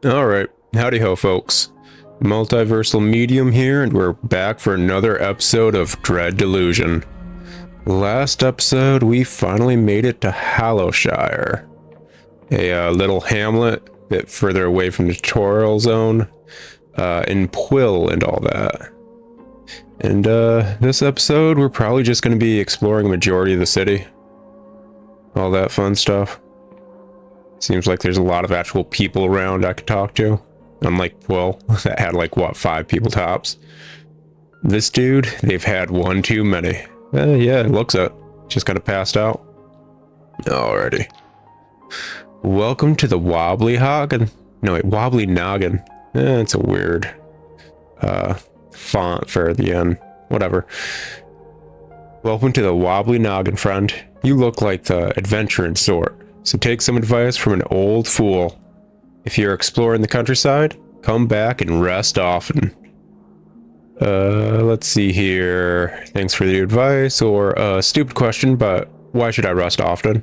Alright, howdy ho folks. Multiversal Medium here, and we're back for another episode of Dread Delusion. Last episode, we finally made it to Hallowshire, a little hamlet a bit further away from the tutorial zone, in Quill and all that. And this episode, we're probably just going to be exploring a majority of the city. All that fun stuff. Seems like there's a lot of actual people around I could talk to. Unlike Quill, that had like, what, 5 people tops. This dude, they've had one too many. Yeah, it looks it. Just kind of passed out. Alrighty. Welcome to the Wobbly Hoggin. No, wait, Wobbly Noggin. It's a weird font for the end. Whatever. Welcome to the Wobbly Noggin, friend. You look like the adventuring sort. So take some advice from an old fool. If you're exploring the countryside, come back and rest often. Let's see here. Thanks for the advice, or stupid question, but why should I rest often?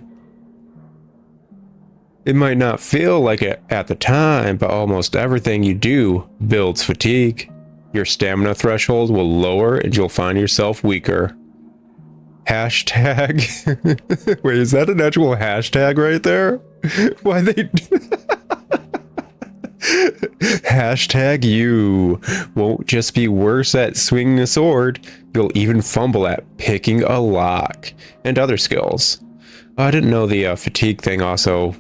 It might not feel like it at the time, but almost everything you do builds fatigue. Your stamina threshold will lower and you'll find yourself weaker. Hashtag. Wait, is that an actual hashtag right there? Why they... Hashtag you won't just be worse at swinging a sword, you'll even fumble at picking a lock and other skills. I didn't know the fatigue thing also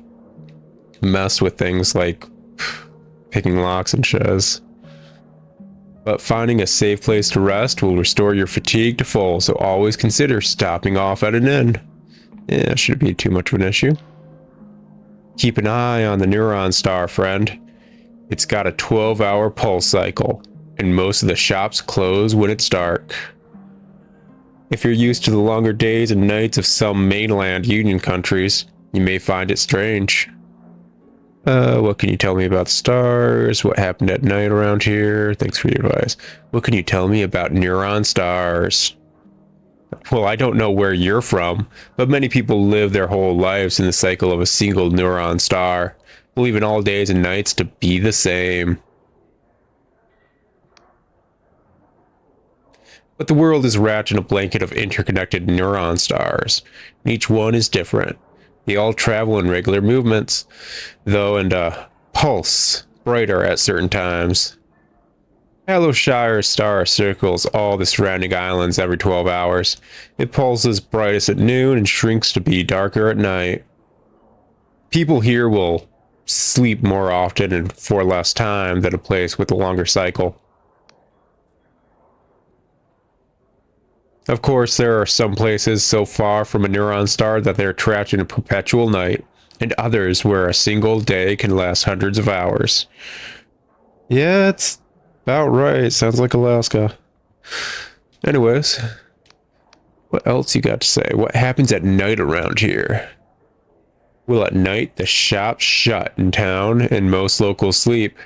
messed with things like picking locks and shiz. But finding a safe place to rest will restore your fatigue to full, so always consider stopping off at an inn. Yeah, shouldn't be too much of an issue. Keep an eye on the neuron star, friend. It's got a 12-hour pulse cycle, and most of the shops close when it's dark. If you're used to the longer days and nights of some mainland Union countries, you may find it strange. What can you tell me about the stars? What happened at night around here? Thanks for your advice. What can you tell me about neuron stars? Well, I don't know where you're from, but many people live their whole lives in the cycle of a single neuron star, believing all days and nights to be the same. But the world is wrapped in a blanket of interconnected neuron stars, and each one is different. They all travel in regular movements, though, and pulse brighter at certain times. Hallowshire star circles all the surrounding islands every 12 hours. It pulses brightest at noon and shrinks to be darker at night. People here will sleep more often and for less time than a place with a longer cycle. Of course, there are some places so far from a neuron star that they're trapped in a perpetual night, and others where a single day can last hundreds of hours. Yeah, it's about right. Sounds like Alaska. Anyways, what else you got to say? What happens at night around here? Well, at night, the shops shut in town and most locals sleep.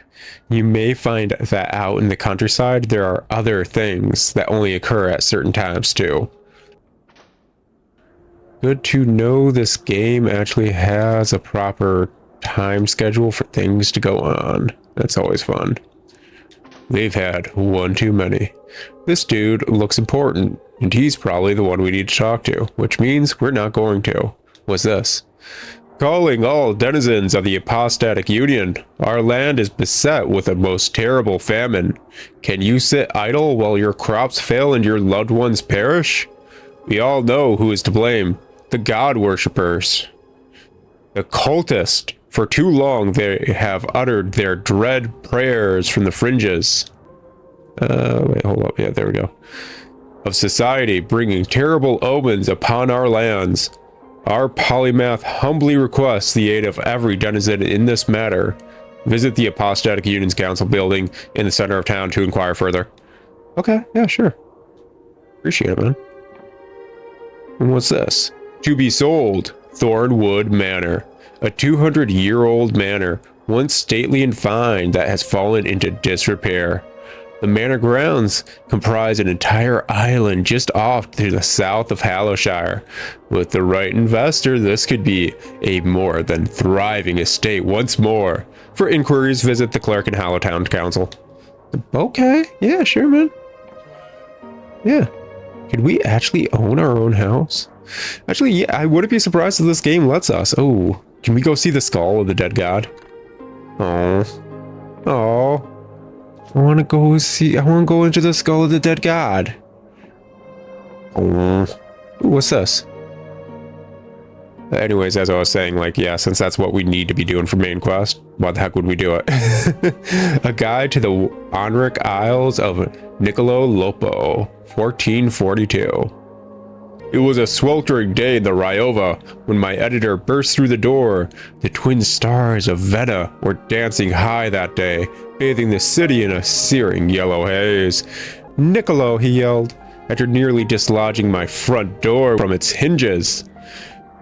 You may find that out in the countryside, there are other things that only occur at certain times too. Good to know this game actually has a proper time schedule for things to go on. That's always fun. They've had one too many. This dude looks important, and he's probably the one we need to talk to, which means we're not going to. What's this? Calling all denizens of the apostatic union. Our land is beset with a most terrible famine. Can you sit idle while your crops fail and your loved ones perish? We all know who is to blame. The god worshippers. The cultists. For too long they have uttered their dread prayers from the fringes. Wait, hold up. Yeah, there we go. Of society, bringing terrible omens upon our lands. Our polymath humbly requests the aid of every denizen in this matter. Visit the Apostatic Union's Council building in the center of town to inquire further. Okay, yeah, sure. Appreciate it, man. And what's this? To be sold, Thornwood Manor. A 200-year-old manor, once stately and fine, that has fallen into disrepair. The manor grounds comprise an entire island just off to the south of Hallowshire. With the right investor, this could be a more than thriving estate once more. For inquiries, visit the clerk in Hallowtown Council. Okay, yeah, sure, man. Yeah. Could we actually own our own house? Actually, yeah, I wouldn't be surprised if this game lets us. Oh, can we go see the skull of the dead god? Oh. Oh. I want to go into the skull of the dead god. Oh. Ooh, what's this? Anyways, as I was saying, like, yeah, since that's what we need to be doing for main quest, why the heck would we do it? A guide to the Onric Isles of Niccolo Lopo, 1442. It was a sweltering day in the Ryova when my editor burst through the door. The twin stars of Veta were dancing high that day, bathing the city in a searing yellow haze. "Niccolo," he yelled, after nearly dislodging my front door from its hinges.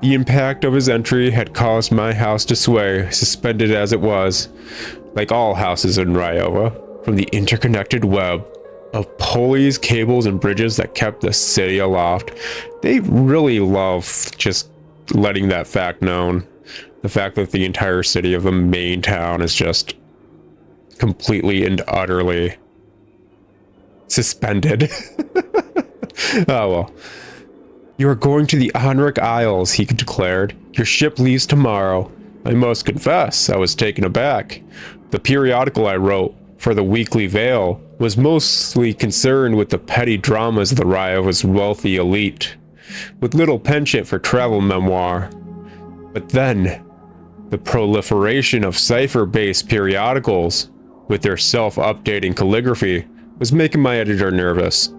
The impact of his entry had caused my house to sway, suspended as it was, like all houses in Ryova, from the interconnected web of pulleys, cables, and bridges that kept the city aloft. They really love just letting that fact known. The fact that the entire city of the main town is just completely and utterly suspended. Oh well. "You are going to the Onric Isles," he declared. "Your ship leaves tomorrow." I must confess, I was taken aback. The periodical I wrote for the Weekly Veil was mostly concerned with the petty dramas of the Ryova's wealthy elite, with little penchant for travel memoir. But then, the proliferation of cipher-based periodicals, with their self-updating calligraphy, was making my editor nervous.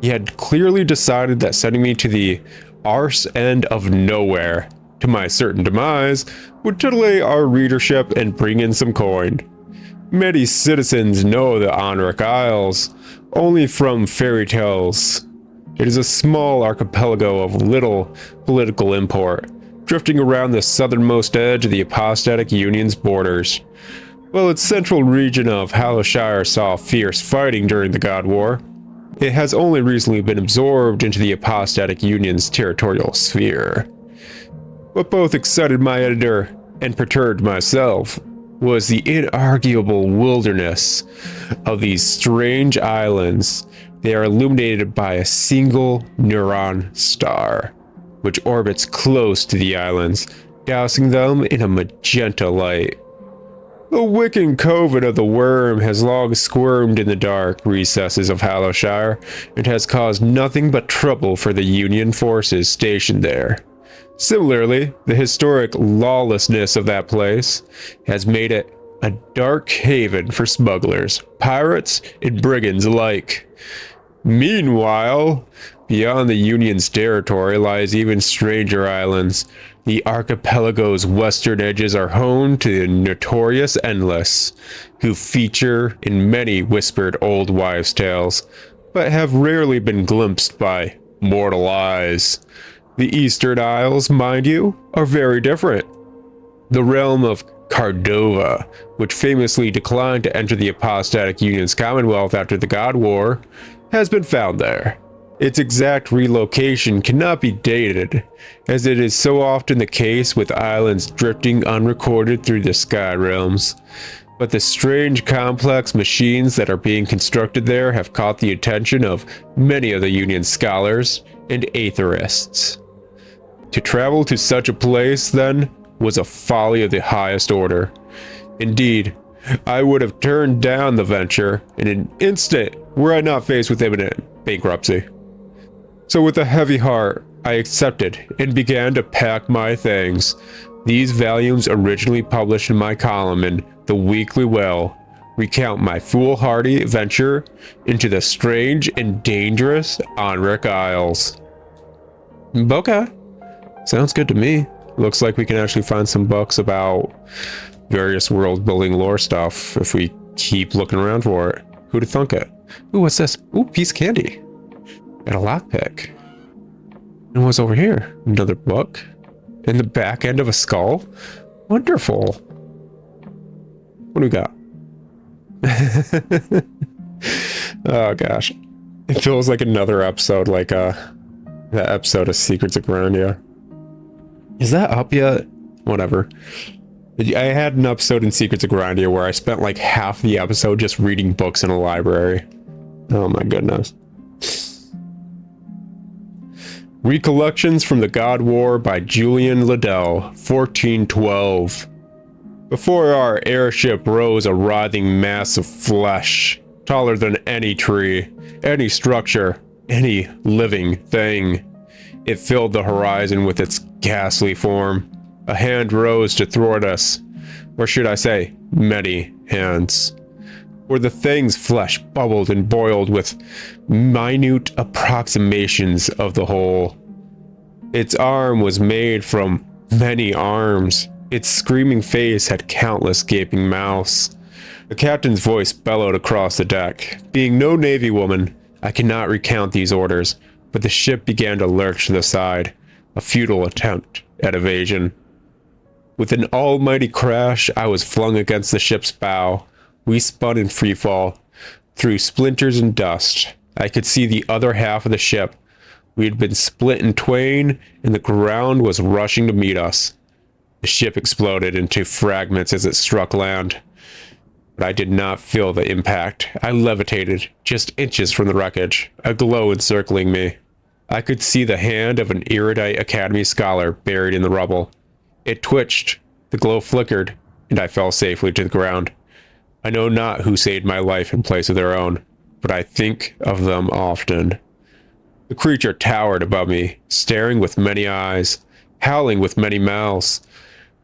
He had clearly decided that sending me to the arse end of nowhere, to my certain demise, would titillate our readership and bring in some coin. Many citizens know the Onric Isles only from fairy tales. It is a small archipelago of little political import, drifting around the southernmost edge of the Apostatic Union's borders. While its central region of Hallowshire saw fierce fighting during the God War, it has only recently been absorbed into the Apostatic Union's territorial sphere. What both excited my editor and perturbed myself was the inarguable wilderness of these strange islands. They are illuminated by a single neuron star, which orbits close to the islands, dousing them in a magenta light. The wicking coven of the worm has long squirmed in the dark recesses of Hallowshire and has caused nothing but trouble for the Union forces stationed there. Similarly, the historic lawlessness of that place has made it a dark haven for smugglers, pirates, and brigands alike. Meanwhile, beyond the Union's territory lies even stranger islands. The archipelago's western edges are home to the notorious Endless, who feature in many whispered old wives' tales, but have rarely been glimpsed by mortal eyes. The Eastern Isles, mind you, are very different. The realm of Cardova, which famously declined to enter the Apostatic Union's Commonwealth after the God War, has been found there. Its exact relocation cannot be dated, as it is so often the case with islands drifting unrecorded through the sky realms. But the strange complex machines that are being constructed there have caught the attention of many of the Union scholars and aetherists. To travel to such a place, then, was a folly of the highest order. Indeed, I would have turned down the venture in an instant were I not faced with imminent bankruptcy. So with a heavy heart, I accepted and began to pack my things. These volumes, originally published in my column in the Weekly Well, recount my foolhardy venture into the strange and dangerous Onric Isles. Okay. Sounds good to me. Looks like we can actually find some books about various world building lore stuff if we keep looking around for it. Who'd have thunk it? Ooh, what's this? Ooh, piece of candy. And a lockpick. And what's over here? Another book. And the back end of a skull? Wonderful. What do we got? Oh gosh. It feels like another episode, like that episode of Secrets of Grandia. Is that up yet? Whatever. I had an episode in Secrets of Grandia where I spent like half the episode just reading books in a library. Oh my goodness. Recollections from the God War by Julian Liddell, 1412. Before our airship rose a writhing mass of flesh, taller than any tree, any structure, any living thing. It filled the horizon with its ghastly form. A hand rose to thwart us, or should I say, many hands. Where the thing's flesh bubbled and boiled with minute approximations of the whole. Its arm was made from many arms. Its screaming face had countless gaping mouths. The captain's voice bellowed across the deck. Being no Navy woman, I cannot recount these orders, but the ship began to lurch to the side, a futile attempt at evasion. With an almighty crash, I was flung against the ship's bow. We spun in freefall, through splinters and dust. I could see the other half of the ship. We had been split in twain, and the ground was rushing to meet us. The ship exploded into fragments as it struck land. But I did not feel the impact. I levitated, just inches from the wreckage, a glow encircling me. I could see the hand of an erudite Academy scholar buried in the rubble. It twitched, the glow flickered, and I fell safely to the ground. I know not who saved my life in place of their own, but I think of them often. The creature towered above me, staring with many eyes, howling with many mouths.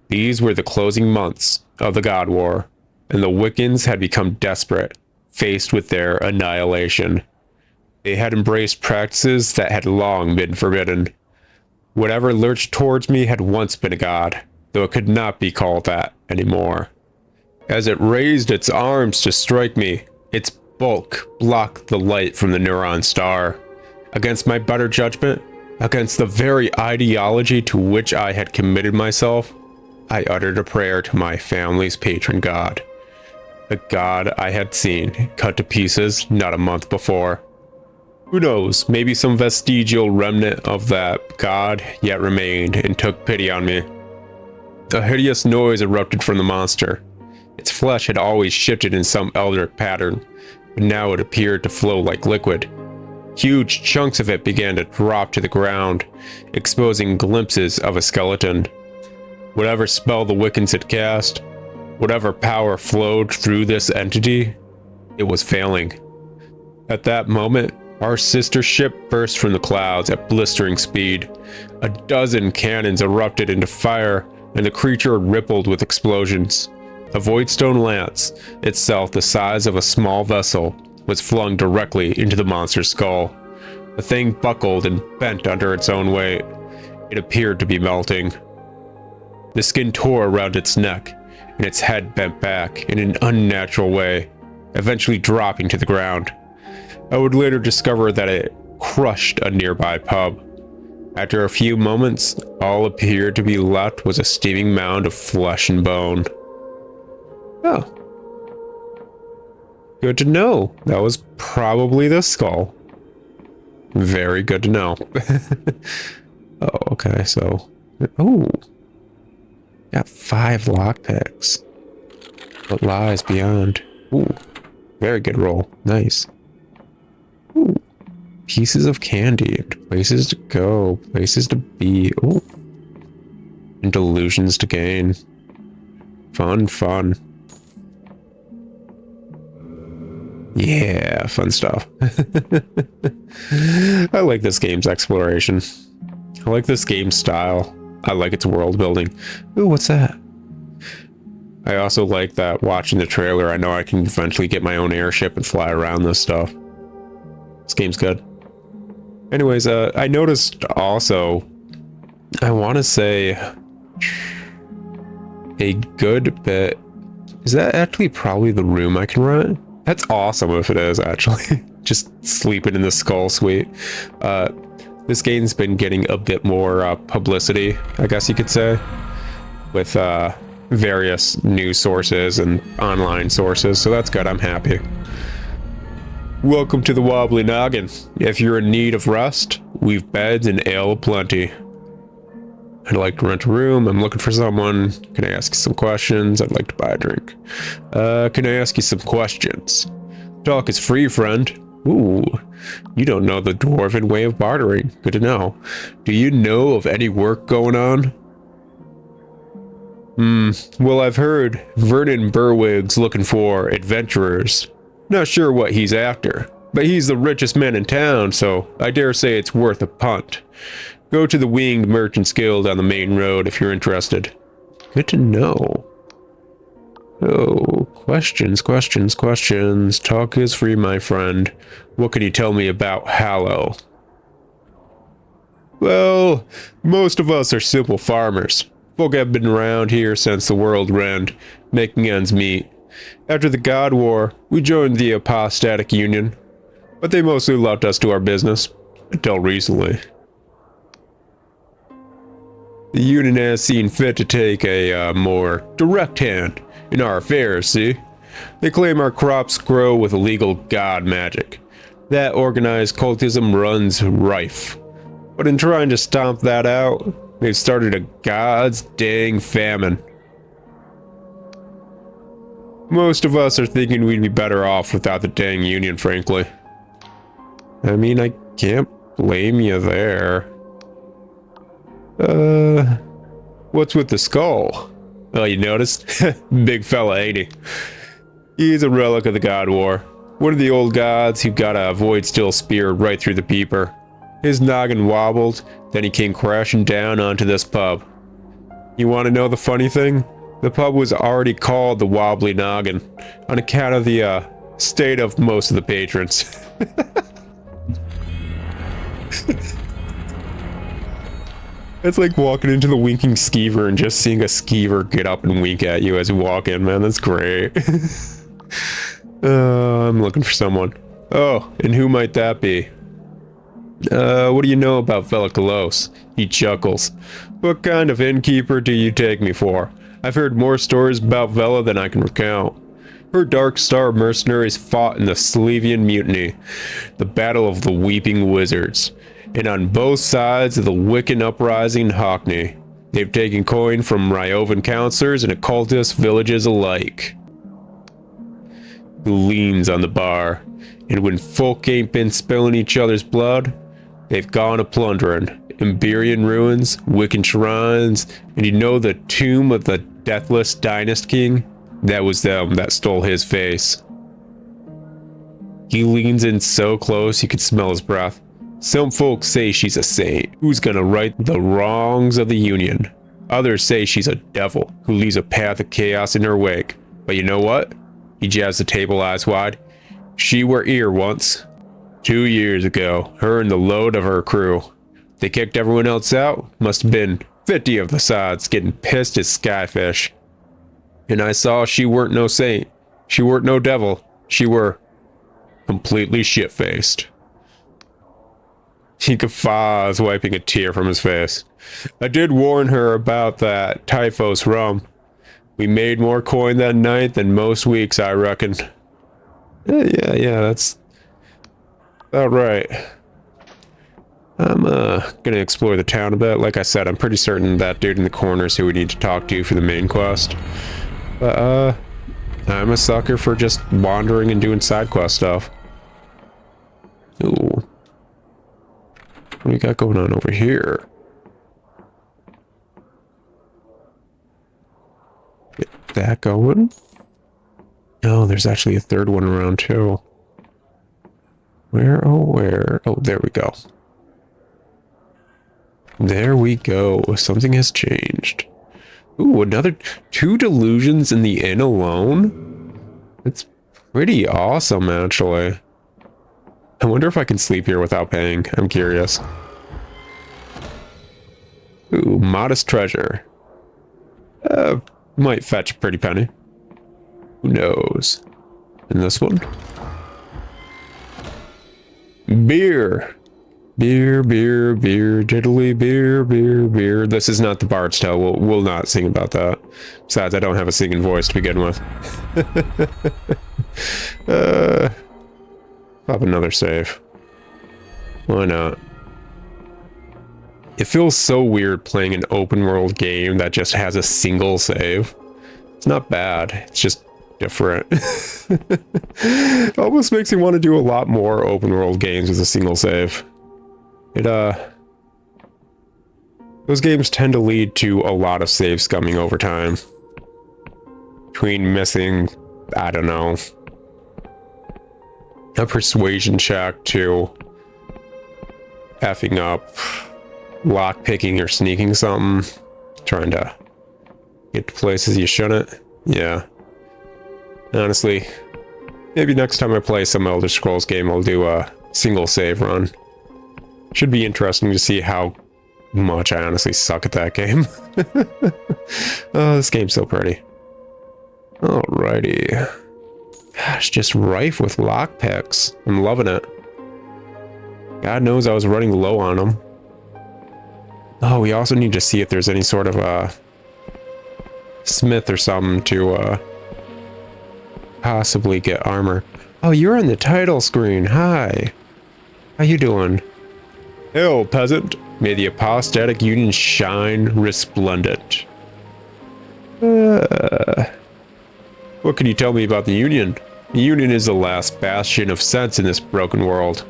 These were the closing months of the God War, and the Wiccans had become desperate, faced with their annihilation. They had embraced practices that had long been forbidden. Whatever lurched towards me had once been a god, though it could not be called that anymore. As it raised its arms to strike me, its bulk blocked the light from the Neuron star. Against my better judgment, against the very ideology to which I had committed myself, I uttered a prayer to my family's patron god. The god I had seen cut to pieces not a month before. Who knows, maybe some vestigial remnant of that god yet remained and took pity on me. A hideous noise erupted from the monster. Its flesh had always shifted in some eldritch pattern, but now it appeared to flow like liquid. Huge chunks of it began to drop to the ground, exposing glimpses of a skeleton. Whatever spell the Wiccans had cast, whatever power flowed through this entity, it was failing. At that moment, our sister ship burst from the clouds at blistering speed. A dozen cannons erupted into fire, and the creature rippled with explosions. A voidstone lance, itself the size of a small vessel, was flung directly into the monster's skull. The thing buckled and bent under its own weight. It appeared to be melting. The skin tore around its neck, and its head bent back in an unnatural way, eventually dropping to the ground. I would later discover that it crushed a nearby pub. After a few moments, all appeared to be left was a steaming mound of flesh and bone. Oh. Good to know. That was probably the skull. Very good to know. Oh, okay, so... Oh. Got 5 lockpicks. What lies beyond? Ooh. Very good roll. Nice. Ooh. Pieces of candy. Places to go. Places to be. Ooh. And delusions to gain. Fun, fun. Yeah, fun stuff. I like this game's exploration. I like this game's style. I like its world building. Ooh, what's that? I also like that watching the trailer, I know I can eventually get my own airship and fly around this stuff. This game's good. Anyways, I noticed also, I want to say a good bit. Is that actually probably the room I can rent? That's awesome if it is, actually. Just sleeping in the skull suite. This game's been getting a bit more publicity, I guess you could say, with various news sources and online sources, so that's good. I'm happy. Welcome to the Wobbly Noggin. If you're in need of rest, we've beds and ale aplenty. I'd like to rent a room. I'm looking for someone. Can I ask you some questions? I'd like to buy a drink. Can I ask you some questions? Talk is free, friend. Ooh, you don't know the dwarven way of bartering. Good to know. Do you know of any work going on? Well, I've heard Vernon Berwig's looking for adventurers. Not sure what he's after, but he's the richest man in town, so I dare say it's worth a punt. Go to the Winged Merchants Guild on the main road if you're interested. Good to know. Oh, questions. Talk is free, my friend. What can you tell me about Hallow? Well, most of us are simple farmers. Folk have been around here since the world end, making ends meet. After the God War, we joined the Apostatic Union, but they mostly left us to our business, until recently. The Union has seen fit to take a more direct hand in our affairs, see? They claim our crops grow with illegal god magic. That organized cultism runs rife. But in trying to stomp that out, they've started a god's dang famine. Most of us are thinking we'd be better off without the dang union, frankly. I mean, I can't blame you there. What's with the skull? Oh, you noticed? Big fella, ain't he? He's a relic of the God War. One of the old gods who got a void steel spear right through the peeper. His noggin wobbled, then he came crashing down onto this pub. You want to know the funny thing? The pub was already called the Wobbly Noggin, on account of the state of most of the patrons. It's like walking into the winking skeever and just seeing a skeever get up and wink at you as you walk in, man. That's great. I'm looking for someone. Oh, and who might that be? What do you know about Velikalos? He chuckles. What kind of innkeeper do you take me for? I've heard more stories about Vela than I can recount. Her Dark Star mercenaries fought in the Slevian Mutiny, the Battle of the Weeping Wizards, and on both sides of the Wiccan Uprising in Hockney. They've taken coin from Ryovan counselors and occultist villages alike. He leans on the bar, and when folk ain't been spilling each other's blood, they've gone a-plundering. Iberian ruins, Wiccan shrines, and you know the tomb of the Deathless Dynast King? That was them that stole his face. He leans in so close you can smell his breath. Some folks say she's a saint who's gonna right the wrongs of the Union. Others say she's a devil who leaves a path of chaos in her wake. But you know what? He jabs the table eyes wide. She were here once. 2 years ago, her and the load of her crew. They kicked everyone else out. Must have been 50 of the sods getting pissed as skyfish. And I saw she weren't no saint. She weren't no devil. She were completely shit-faced. He guffaws, wiping a tear from his face. I did warn her about that Typhos rum. We made more coin that night than most weeks, I reckon. Yeah, that's about right. I'm gonna explore the town a bit. Like I said, I'm pretty certain that dude in the corner is who we need to talk to for the main quest. But I'm a sucker for just wandering and doing side quest stuff. Ooh. What do we got going on over here? Get that going. Oh, there's actually a third one around too. Where? Oh, there we go. There we go. Something has changed. Ooh, another 2 delusions in the inn alone? It's pretty awesome, actually. I wonder if I can sleep here without paying. I'm curious. Ooh, modest treasure. Might fetch a pretty penny. Who knows? And this one? Beer. Beer, diddly beer. This is not the Bard's Tale. We'll not sing about that. Besides, I don't have a singing voice to begin with. Pop another save. Why not? It feels so weird playing an open world game that just has a single save. It's not bad, it's just different. It almost makes me want to do a lot more open world games with a single save. Those games tend to lead to a lot of save scumming over time. Between missing, I don't know, a persuasion check to effing up, lock picking or sneaking something, trying to get to places you shouldn't. Yeah. Honestly, maybe next time I play some Elder Scrolls game, I'll do a single save run. Should be interesting to see how much I honestly suck at that game. Oh, this game's so pretty. Alrighty. Gosh, just rife with lockpicks. I'm loving it. God knows I was running low on them. Oh, we also need to see if there's any sort of a smith or something to possibly get armor. Oh, you're on the title screen. Hi. How you doing? Hail, peasant. May the apostatic union shine resplendent. What can you tell me about the union? The union is the last bastion of sense in this broken world.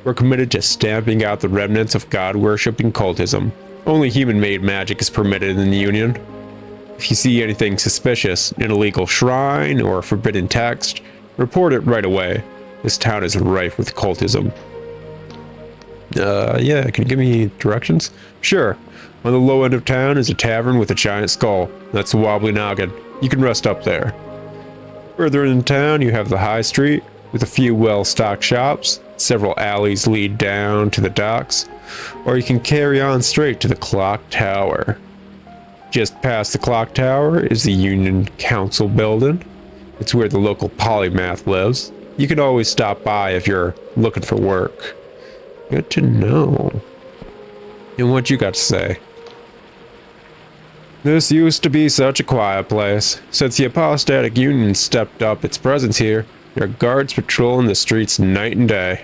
We're committed to stamping out the remnants of god-worshipping cultism. Only human-made magic is permitted in the union. If you see anything suspicious, an illegal shrine or a forbidden text, report it right away. This town is rife with cultism. Yeah, can you give me directions? Sure. On the low end of town is a tavern with a giant skull. That's the Wobbly Noggin. You can rest up there. Further in town, you have the high street with a few well-stocked shops. Several alleys lead down to the docks, or you can carry on straight to the clock tower. Just past the clock tower is the Union Council building. It's where the local polymath lives. You can always stop by if you're looking for work. Good to know. And what you got to say? This used to be such a quiet place. Since the apostatic union stepped up its presence here, there are guards patrolling the streets night and day.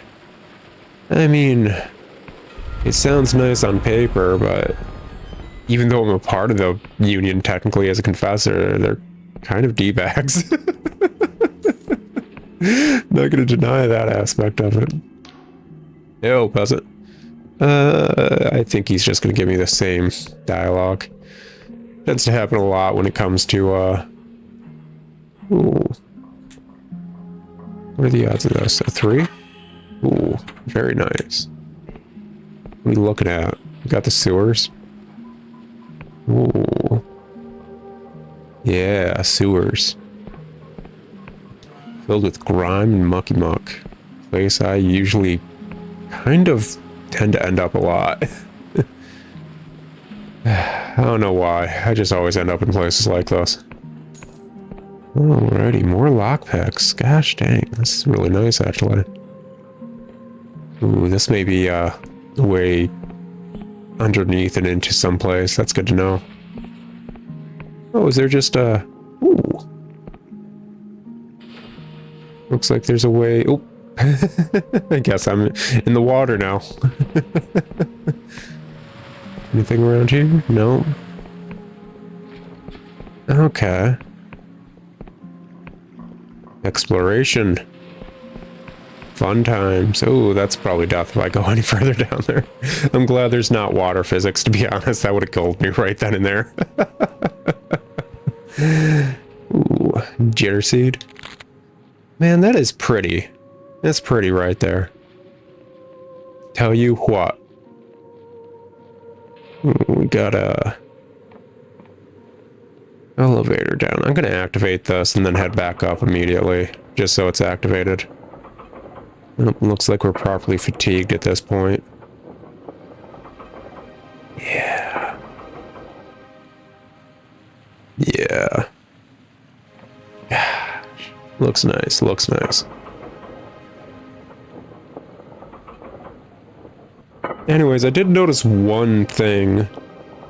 I mean, it sounds nice on paper, but even though I'm a part of the union technically as a confessor, they're kind of D-bags. Not gonna deny that aspect of it. Hail, peasant. I think he's just gonna give me the same dialogue. Tends to happen a lot when it comes to, ooh. What are the odds of this? A 3? Ooh, very nice. What are we looking at? We got the sewers. Ooh. Yeah, sewers. Filled with grime and mucky muck. Place I usually kind of tend to end up a lot. I don't know why. I just always end up in places like this. Alrighty, more lockpicks. Gosh dang, this is really nice actually. Ooh, this may be a way underneath and into some place. That's good to know. Oh, is there just a... Ooh. Looks like there's a way... Oh. I guess I'm in the water now. Anything around here? No. Okay. Exploration. Fun times. Oh, that's probably death if I go any further down there. I'm glad there's not water physics, to be honest. That would have killed me right then and there. Ooh, jitter seed. Man, that is pretty. That's pretty right there. Tell you what. We got a elevator down. I'm gonna activate this and then head back up immediately, just so it's activated. It looks like we're properly fatigued at this point. Yeah. Yeah. Gosh. Looks nice, looks nice. Anyways, I did notice one thing.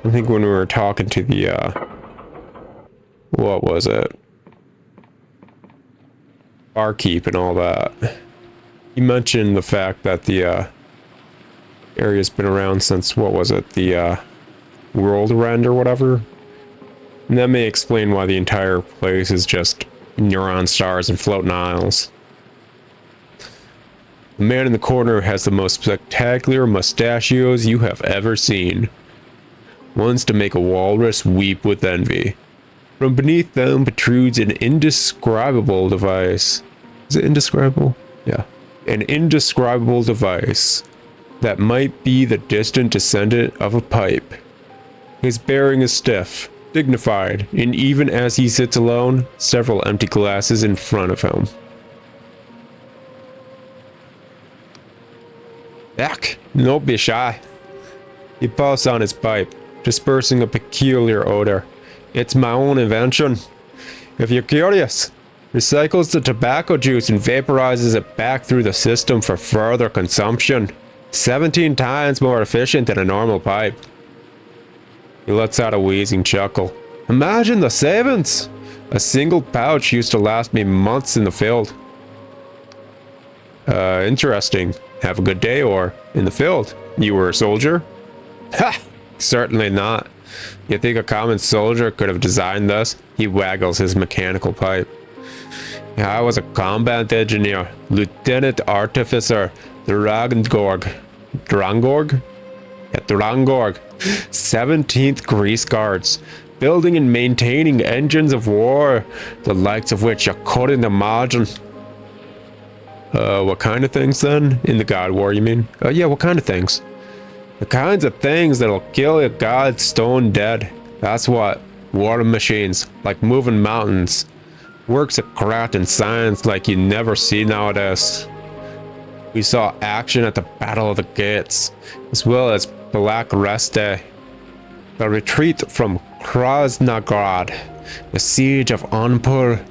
I think when we were talking to the, what was it? Barkeep and all that. You mentioned the fact that the area's been around since, what was it, the world end or whatever? And that may explain why the entire place is just neon stars and floating isles. The man in the corner has the most spectacular mustachios you have ever seen. Ones to make a walrus weep with envy. From beneath them protrudes an indescribable device. Is it indescribable? Yeah. An indescribable device that might be the distant descendant of a pipe. His bearing is stiff, dignified, and even as he sits alone, several empty glasses in front of him. Ach, don't be shy. He puffs on his pipe, dispersing a peculiar odor. It's my own invention. If you're curious, recycles the tobacco juice and vaporizes it back through the system for further consumption. 17 times more efficient than a normal pipe. He lets out a wheezing chuckle. Imagine the savings! A single pouch used to last me months in the field. Interesting. Have a good day, or in the field. You were a soldier? Ha! Certainly not. You think a common soldier could have designed this? He waggles his mechanical pipe. Yeah, I was a combat engineer, lieutenant artificer, Drangorg. Drangorg? Yeah, Drangorg. 17th Grease Guards. Building and maintaining engines of war, the likes of which you couldn't imagine. What kind of things then? In the God War, you mean? Yeah, what kind of things? The kinds of things that'll kill a god stone dead. That's what. War machines, like moving mountains. Works of craft and science like you never see nowadays. We saw action at the Battle of the Gates, as well as Black Rest Day. The retreat from Krasnograd, the siege of Anpur.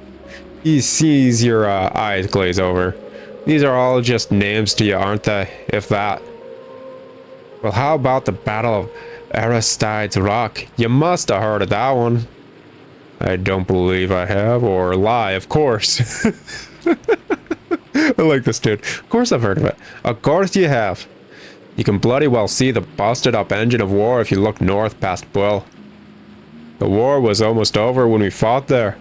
He sees your eyes glaze over. These are all just names to you, aren't they? If that. Well, how about the Battle of Aristides Rock? You must have heard of that one. I don't believe I have, or lie, of course. I like this dude. Of course I've heard of it. Of course you have. You can bloody well see the busted up engine of war if you look north past Bull. The war was almost over when we fought there.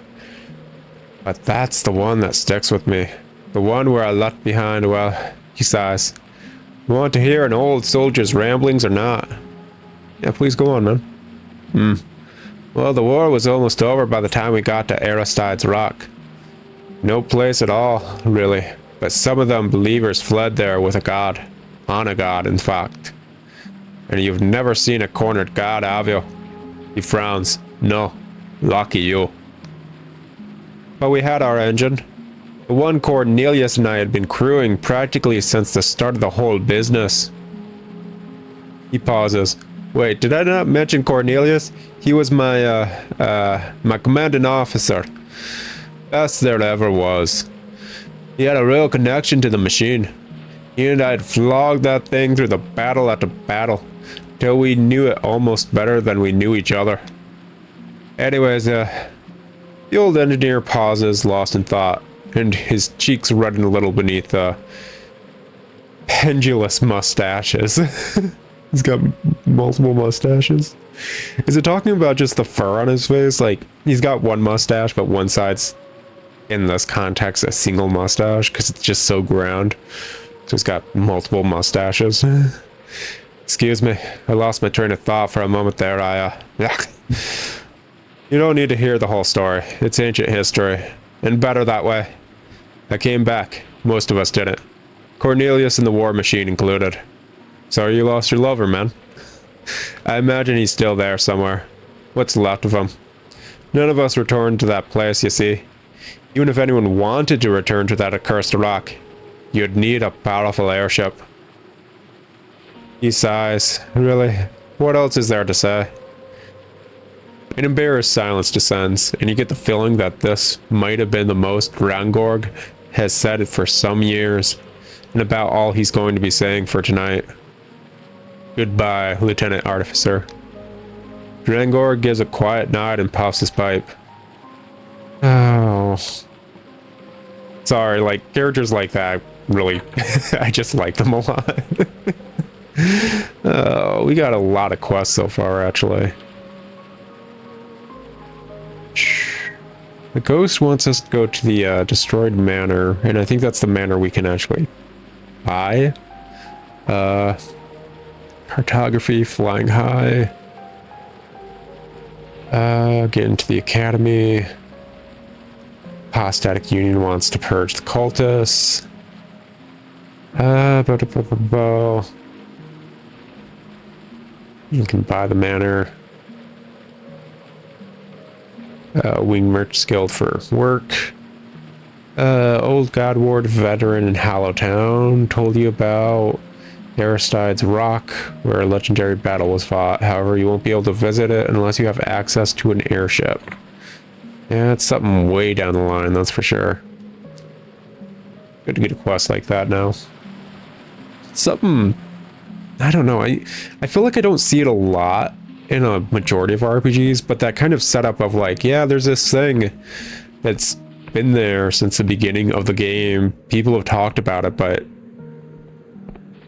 But that's the one that sticks with me. The one where I left behind, well, he sighs. You want to hear an old soldier's ramblings or not? Yeah, please go on, man. Well, the war was almost over by the time we got to Aristides Rock. No place at all, really. But some of them believers fled there with a god. On a god, in fact. And you've never seen a cornered god, have you? He frowns. No. Lucky you. But we had our engine. The one Cornelius and I had been crewing practically since the start of the whole business. He pauses. Wait, did I not mention Cornelius? He was my commanding officer. Best there ever was. He had a real connection to the machine. He and I had flogged that thing through the battle after battle, till we knew it almost better than we knew each other. Anyways, the old engineer pauses, lost in thought, and his cheeks redden a little beneath pendulous mustaches. He's got multiple mustaches. Is it talking about just the fur on his face? Like, he's got one mustache, but one side's, in this context, a single mustache, because it's just so ground. So he's got multiple mustaches. Excuse me, I lost my train of thought for a moment there. You don't need to hear the whole story. It's ancient history, and better that way. I came back. Most of us didn't. Cornelius and the war machine included. Sorry you lost your lover, man. I imagine he's still there somewhere. What's left of him? None of us returned to that place, you see. Even if anyone wanted to return to that accursed rock, you'd need a powerful airship. He sighs. Really? What else is there to say? An embarrassed silence descends, and you get the feeling that this might have been the most Drangorg has said it for some years, and about all he's going to be saying for tonight. Goodbye, Lieutenant Artificer. Drangorg gives a quiet nod and puffs his pipe. Oh. Sorry, like, characters like that, really, I just like them a lot. Oh, we got a lot of quests so far, actually. The ghost wants us to go to the destroyed manor, and I think that's the manor we can actually buy. Cartography, flying high. Get into the academy. Apostatic Union wants to purge the cultists. You can buy the manor. Wing Merchant's Guild for work. Old God Ward veteran in Hallowtown told you about Aristide's Rock, where a legendary battle was fought. However, you won't be able to visit it unless you have access to an airship. Yeah, it's something way down the line, that's for sure. Good to get a quest like that now. Something, I don't know, I feel like I don't see it a lot in a majority of RPGs, but that kind of setup of like, yeah, there's this thing that's been there since the beginning of the game. People have talked about it, but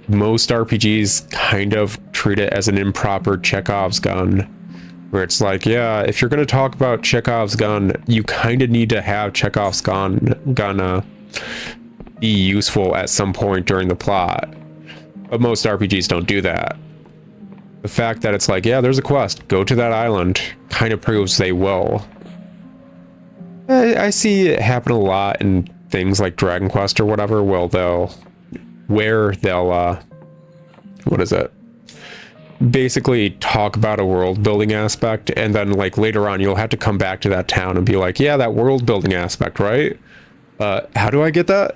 most RPGs kind of treat it as an improper Chekhov's gun, where it's like, yeah, if you're going to talk about Chekhov's gun, you kind of need to have Chekhov's gun be useful at some point during the plot. But most RPGs don't do that. The fact that it's like, yeah, there's a quest, go to that island, kind of proves they will. I see it happen a lot in things like Dragon Quest or whatever, where they'll what is it? Basically talk about a world building aspect, and then like later on you'll have to come back to that town and be like, yeah, that world building aspect, right? How do I get that?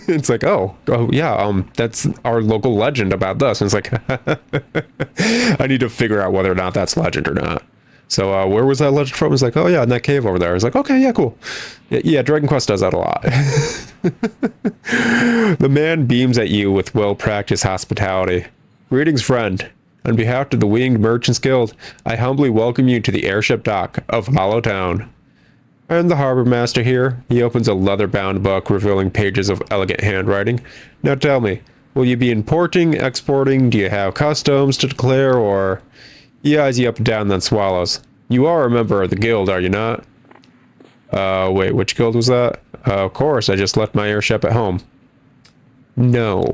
It's like, oh yeah, that's our local legend about this. And it's like, I need to figure out whether or not that's legend or not. So where was that legend from? It's like, oh yeah, in that cave over there. It's like, okay, yeah, cool. Yeah, Dragon Quest does that a lot. The man beams at you with well-practiced hospitality. Greetings, friend. On behalf of the Winged Merchants Guild, I humbly welcome you to the airship dock of Hallowtown. I am the harbor master here. He opens a leather-bound book revealing pages of elegant handwriting. Now tell me, will you be importing, exporting? Do you have customs to declare, or... He eyes you up and down, then swallows. You are a member of the guild, are you not? Wait, which guild was that? Of course, I just left my airship at home. No.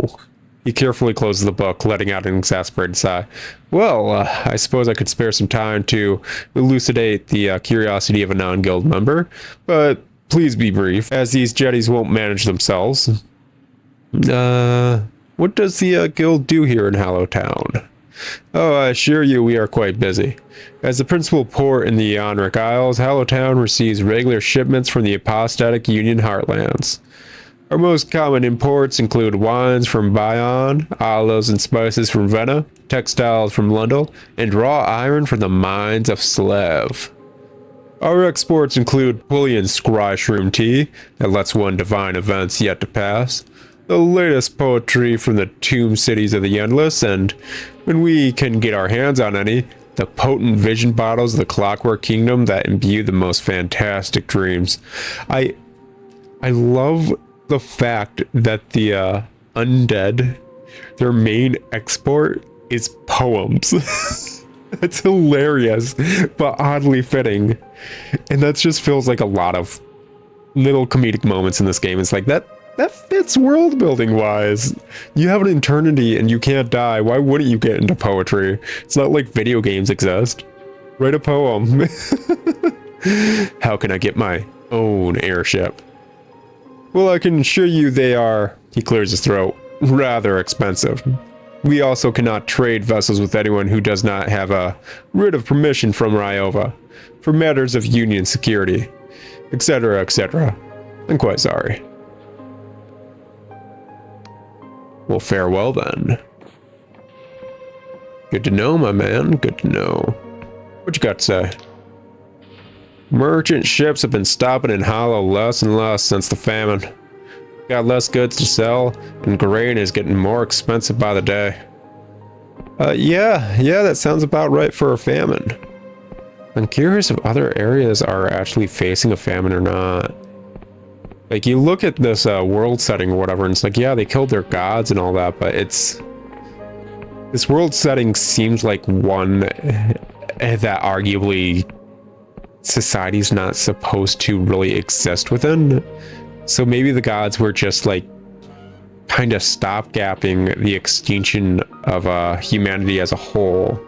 He carefully closes the book, letting out an exasperated sigh. Well, I suppose I could spare some time to elucidate the curiosity of a non-guild member, but please be brief, as these jetties won't manage themselves. What does the guild do here in Hallowtown? Oh, I assure you we are quite busy. As the principal port in the Yonric Isles, Hallowtown receives regular shipments from the Apostatic Union heartlands. Our most common imports include wines from Bayonne, olives and spices from Vena, textiles from Lundel, and raw iron from the mines of Slev. Our exports include Pullian Scry Shroom tea that lets one divine events yet to pass, the latest poetry from the tomb cities of the Endless, and when we can get our hands on any, the potent vision bottles of the Clockwork Kingdom that imbue the most fantastic dreams. I love the fact that the undead, their main export is poems. It's hilarious, but oddly fitting. And that just feels like a lot of little comedic moments in this game. It's like, that fits world building wise. You have an eternity and you can't die. Why wouldn't you get into poetry? It's not like video games exist. Write a poem. How can I get my own airship? Well, I can assure you they are, he clears his throat, rather expensive. We also cannot trade vessels with anyone who does not have a writ of permission from Ryova for matters of union security, etc., etc. I'm quite sorry. Well, farewell then. Good to know, my man. Good to know. What you got to say? Merchant ships have been stopping in Hollow less and less since the famine. Got less goods to sell, and grain is getting more expensive by the day. Yeah, that sounds about right for a famine. I'm curious if other areas are actually facing a famine or not. Like, you look at this world setting or whatever, and it's like, yeah, they killed their gods and all that, but it's... This world setting seems like one that arguably society's not supposed to really exist within. So maybe the gods were just like kind of stopgapping the extinction of humanity as a whole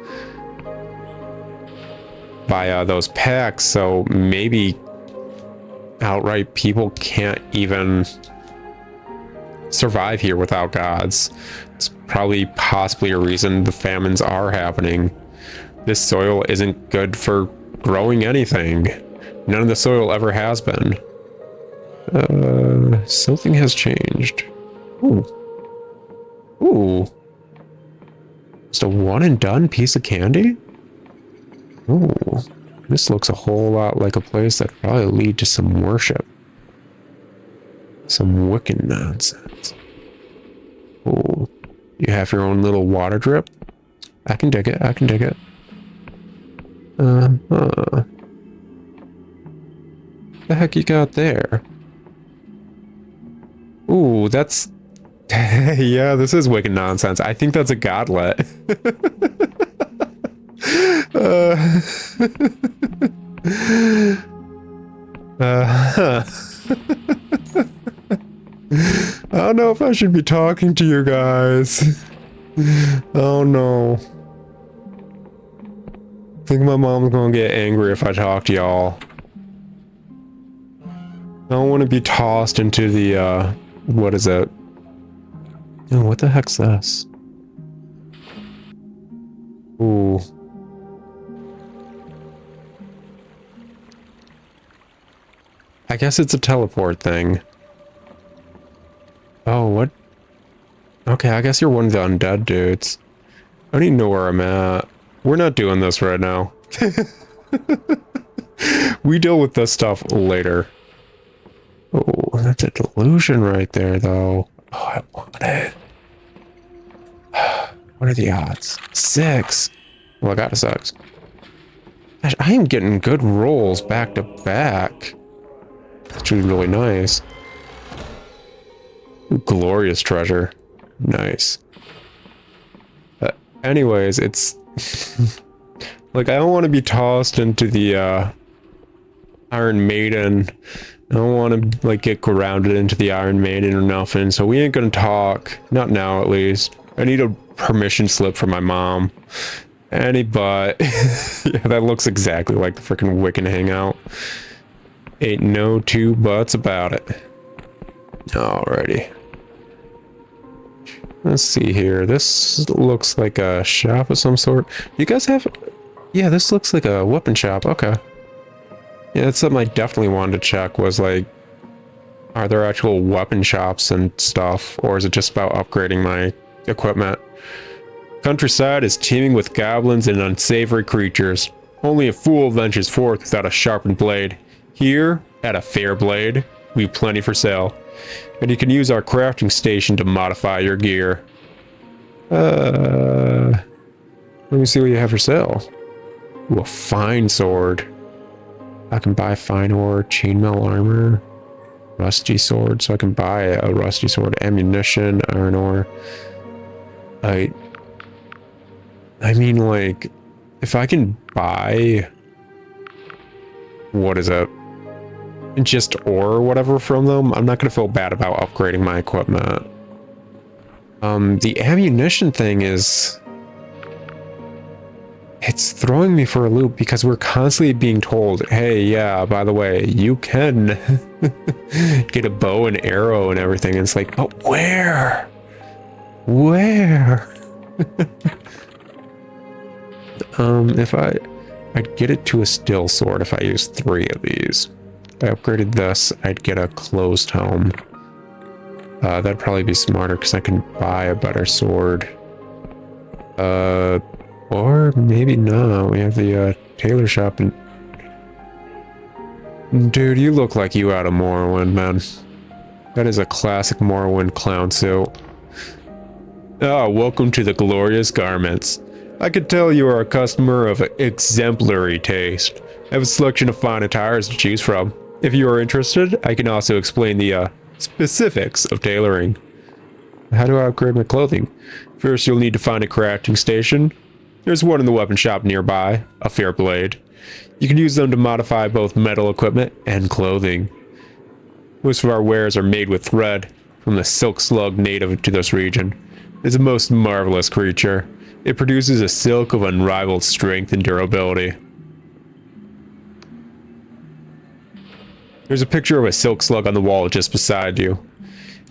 by those pacts. So maybe outright people can't even survive here without gods. It's probably possibly a reason the famines are happening. This soil isn't good for growing anything. None of the soil ever has been. Something has changed. Ooh. Ooh. Just a one and done piece of candy? Ooh. This looks a whole lot like a place that probably lead to some worship. Some Wiccan nonsense. Ooh. You have your own little water drip? I can dig it, I can dig it. The heck you got there? Ooh, that's... yeah, this is Wiccan nonsense. I think that's a godlet. I don't know if I should be talking to you guys. Oh no. I think my mom's gonna get angry if I talk to y'all. I don't want to be tossed into the, what is it? Oh, what the heck's this? Ooh. I guess it's a teleport thing. Oh, what? Okay, I guess you're one of the undead dudes. I don't even know where I'm at. We're not doing this right now. We deal with this stuff later. Oh, that's a delusion right there, though. Oh, I want it. What are the odds? 6. Well, I got a 6. Gosh, I am getting good rolls back to back. That's really nice. Ooh, glorious treasure. Nice. Anyways, it's... like, I don't want to be tossed into the, Iron Maiden. I don't want to, like, get grounded into the Iron Maiden or nothing, so we ain't gonna talk. Not now, at least. I need a permission slip from my mom. Any butt. Yeah, that looks exactly like the freaking Wiccan hangout. Ain't no two buts about it. Alrighty. Let's see here. This looks like a shop of some sort. You guys have... Yeah, this looks like a weapon shop. Okay. Yeah, that's something I definitely wanted to check was like... Are there actual weapon shops and stuff? Or is it just about upgrading my equipment? Countryside is teeming with goblins and unsavory creatures. Only a fool ventures forth without a sharpened blade. Here, at a fair blade, we've plenty for sale. And you can use our crafting station to modify your gear. Let me see what you have for sale. Ooh, a fine sword. I can buy fine ore, chainmail armor, rusty sword, so I can buy a rusty sword, ammunition, iron ore. I mean, like, if I can buy... What is it? Just ore or whatever from them, I'm not going to feel bad about upgrading my equipment. The ammunition thing is... It's throwing me for a loop because we're constantly being told, hey, yeah, by the way, you can get a bow and arrow and everything. And it's like, but where? Where? If I'd get it to a still sword if I use 3 of these. If I upgraded this, I'd get a closed helm. That'd probably be smarter because I can buy a better sword. Or maybe not. We have the tailor shop and... Dude, you look like you out of Morrowind, man. That is a classic Morrowind clown suit. Ah, welcome to the glorious garments. I could tell you are a customer of exemplary taste. I have a selection of fine attires to choose from. If you are interested, I can also explain the specifics of tailoring. How do I upgrade my clothing? First, you'll need to find a crafting station. There's one in the weapon shop nearby, a fair blade. You can use them to modify both metal equipment and clothing. Most of our wares are made with thread from the silk slug native to this region. It's a most marvelous creature. It produces a silk of unrivaled strength and durability. There's a picture of a silk slug on the wall just beside you.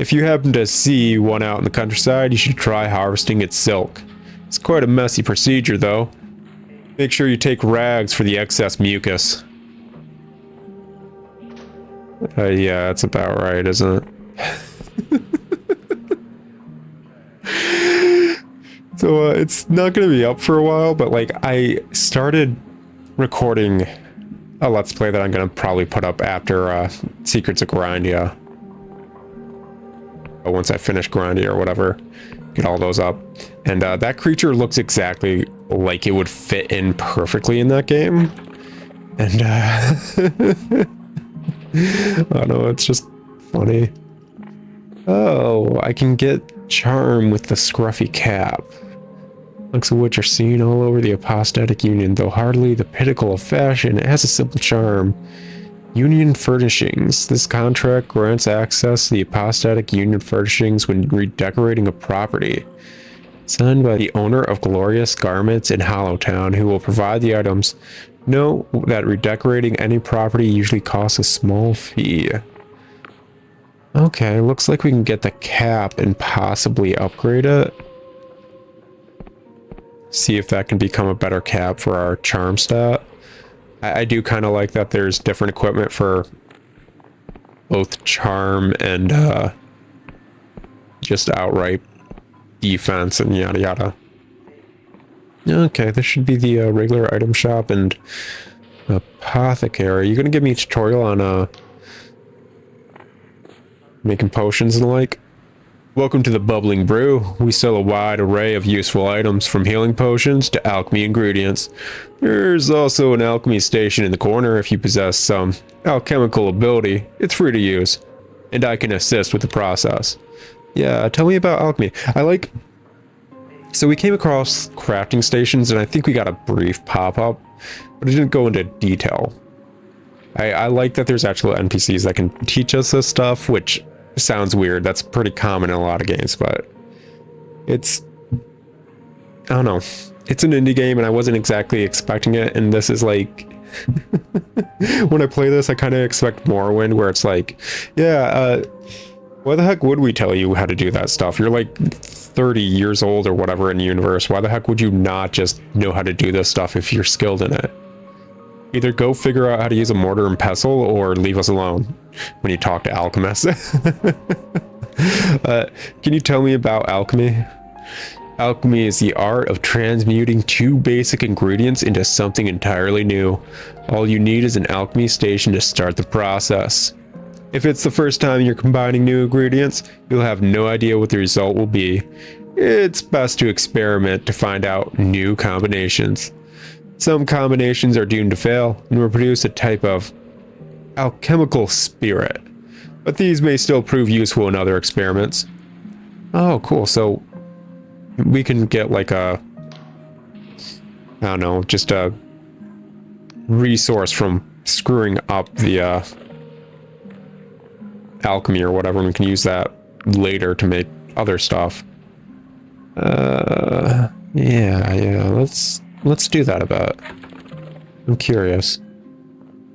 If you happen to see one out in the countryside, you should try harvesting its silk. It's quite a messy procedure, though. Make sure you take rags for the excess mucus. Yeah, that's about right, isn't it? So, it's not going to be up for a while, but, like, I started recording a Let's Play that I'm going to probably put up after Secrets of Grindia. Once I finish Grindia or whatever, get all those up. And that creature looks exactly like it would fit in perfectly in that game. And I don't know, it's just funny. Oh, I can get charm with the scruffy cap. Looks of which are seen all over the apostatic union, though hardly the pinnacle of fashion. It has a simple charm. Union furnishings. This contract grants access to the apostatic union furnishings when redecorating a property. Signed by the owner of Glorious Garments in Hollowtown, who will provide the items. Note that redecorating any property usually costs a small fee. Okay, looks like we can get the cap and possibly upgrade it. See if that can become a better cap for our charm stat. I do kind of like that there's different equipment for both charm and just outright defense and yada yada. Okay, this should be the regular item shop and apothecary. You gonna give me a tutorial on making potions and the like? Welcome to the Bubbling Brew. We sell a wide array of useful items from healing potions to alchemy ingredients. There's also an alchemy station in the corner if you possess some alchemical ability. It's free to use, and I can assist with the process. Yeah, tell me about alchemy. So we came across crafting stations, and I think we got a brief pop-up, but it didn't go into detail. I like that there's actual NPCs that can teach us this stuff, which sounds weird. That's pretty common in a lot of games, but it's, I don't know. It's an indie game and I wasn't exactly expecting it. And this is like, when I play this, I kind of expect Morrowind, where it's like, yeah, why the heck would we tell you how to do that stuff? You're like 30 years old or whatever in the universe. Why the heck would you not just know how to do this stuff if you're skilled in it? Either go figure out how to use a mortar and pestle or leave us alone when you talk to alchemists. Can you tell me about alchemy? Alchemy is the art of transmuting two basic ingredients into something entirely new. All you need is an alchemy station to start the process. If it's the first time you're combining new ingredients, you'll have no idea what the result will be. It's best to experiment to find out new combinations. Some combinations are doomed to fail and will produce a type of alchemical spirit, but these may still prove useful in other experiments. Oh, cool. So we can get like a, I don't know, just a resource from screwing up the alchemy or whatever, and we can use that later to make other stuff. Yeah, let's do that a bit. I'm curious.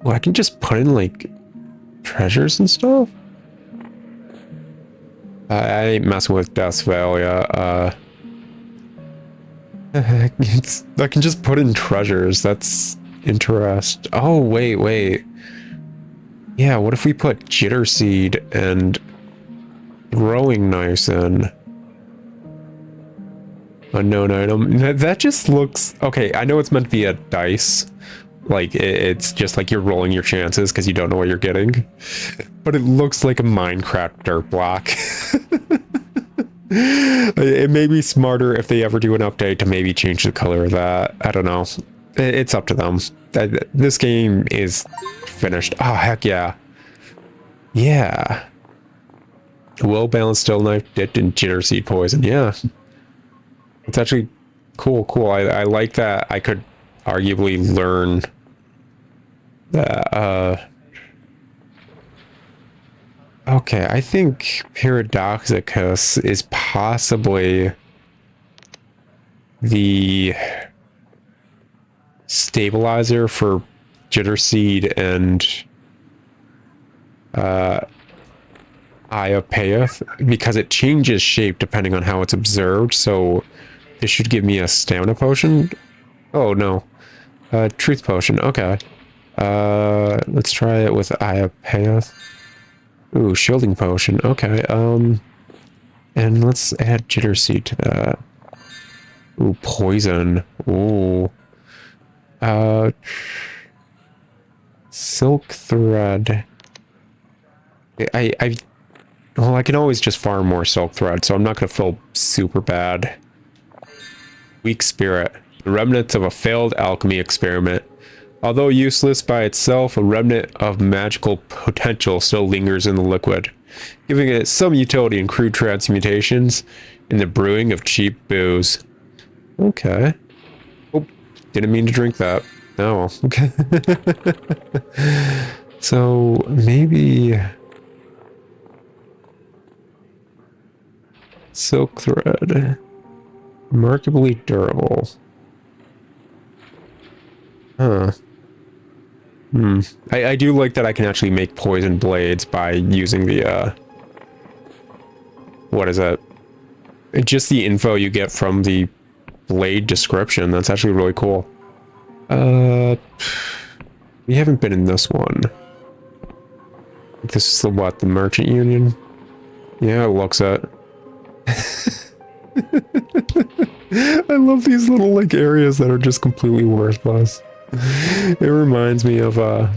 Well, I can just put in like treasures and stuff. I ain't messing with Death's Veil yet. I can just put in treasures. That's interest. Oh, wait. Yeah, what if we put Jitter Seed and throwing knives in? Unknown item. That just looks... Okay, I know it's meant to be a dice. Like, it's just like you're rolling your chances because you don't know what you're getting. But it looks like a Minecraft dirt block. It may be smarter if they ever do an update to maybe change the color of that. I don't know. It's up to them. This game is finished. Oh, heck yeah. Yeah. A well-balanced steel knife dipped in jitter seed poison. Yeah. It's actually cool. I like that I could arguably learn that, okay, I think Paradoxicus is possibly the stabilizer for jitter seed and Iopaeus, because it changes shape depending on how it's observed, so this should give me a stamina potion. Oh no. Truth potion, okay. Let's try it with Iopaeus. Ooh, shielding potion, okay. And let's add jitter seed to that. Ooh, poison. Ooh. Silk thread. Well, I can always just farm more silk thread, so I'm not going to feel super bad. Weak spirit. The remnants of a failed alchemy experiment. Although useless by itself, a remnant of magical potential still lingers in the liquid, giving it some utility in crude transmutations in the brewing of cheap booze. Okay. Oh, didn't mean to drink that. Oh, okay. So, maybe... silk thread. Remarkably durable. Huh. I do like that I can actually make poison blades by using the, what is that? Just the info you get from the blade description. That's actually really cool. We haven't been in this one. This is the what? The Merchant Union? Yeah, it looks it. I love these little, like, areas that are just completely worthless. It reminds me of, oh,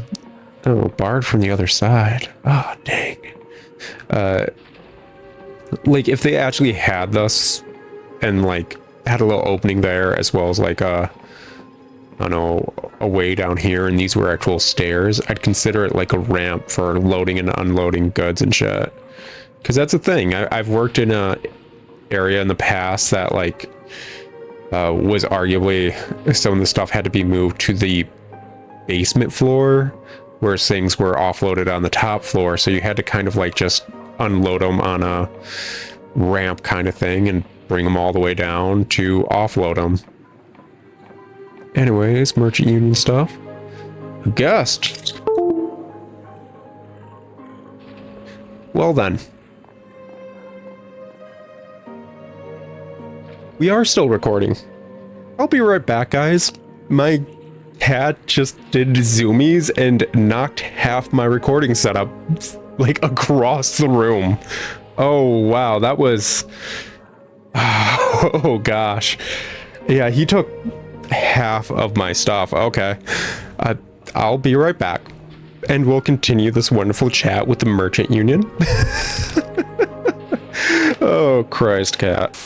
Bard from the Other Side. Oh, dang. Like, if they actually had this and, like, had a little opening there, as well as, like, I don't know, a way down here, and these were actual stairs, I'd consider it like a ramp for loading and unloading goods and shit. Because that's a thing. I've worked in a area in the past that, like, was arguably, some of the stuff had to be moved to the basement floor, where things were offloaded on the top floor, so you had to kind of, like, just unload them on a ramp kind of thing and bring them all the way down to offload them. Anyways, Merchant Union stuff. A guest. Well then. We are still recording. I'll be right back, guys. My cat just did zoomies and knocked half my recording setup, like, across the room. Oh, wow, that was... Oh, gosh. Yeah, he took half of my stuff. Okay. I'll be right back. And we'll continue this wonderful chat with the Merchant Union. Oh, Christ, cat.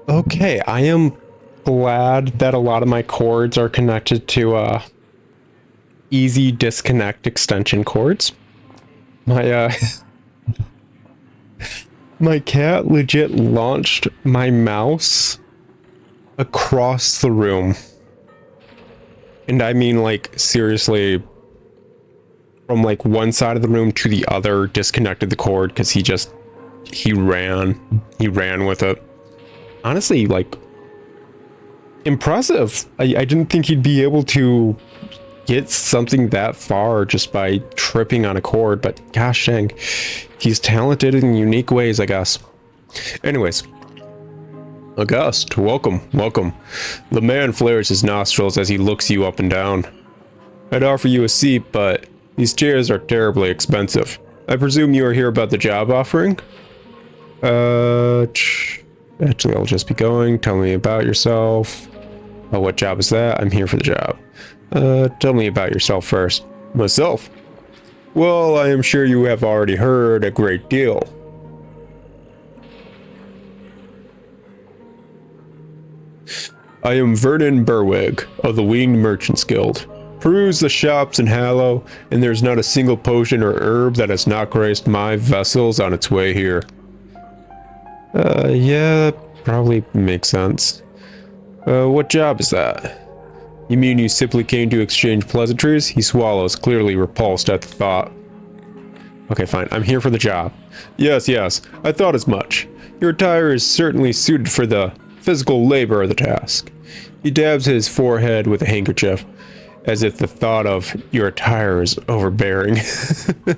Okay, I am glad that a lot of my cords are connected to easy disconnect extension cords. My my cat legit launched my mouse across the room. And I mean, like, seriously, from, like, one side of the room to the other, disconnected the cord because he ran with it. Honestly, like, impressive. I didn't think he'd be able to get something that far just by tripping on a cord, but gosh dang, he's talented in unique ways, I guess. Anyways, August, welcome. The man flares his nostrils as he looks you up and down. I'd offer you a seat, but these chairs are terribly expensive. I presume you are here about the job offering? Actually, I'll just be going. Tell me about yourself. Oh, what job is that? I'm here for the job. Tell me about yourself first. Myself? Well, I am sure you have already heard a great deal. I am Vernon Berwig of the Winged Merchants Guild. Peruse the shops in Hallow, and there's not a single potion or herb that has not graced my vessels on its way here. Yeah, probably makes sense. What job is that? You mean you simply came to exchange pleasantries? He swallows, clearly repulsed at the thought. Okay, fine. I'm here for the job. Yes, I thought as much. Your attire is certainly suited for the physical labor of the task. He dabs his forehead with a handkerchief, as if the thought of your attire is overbearing. The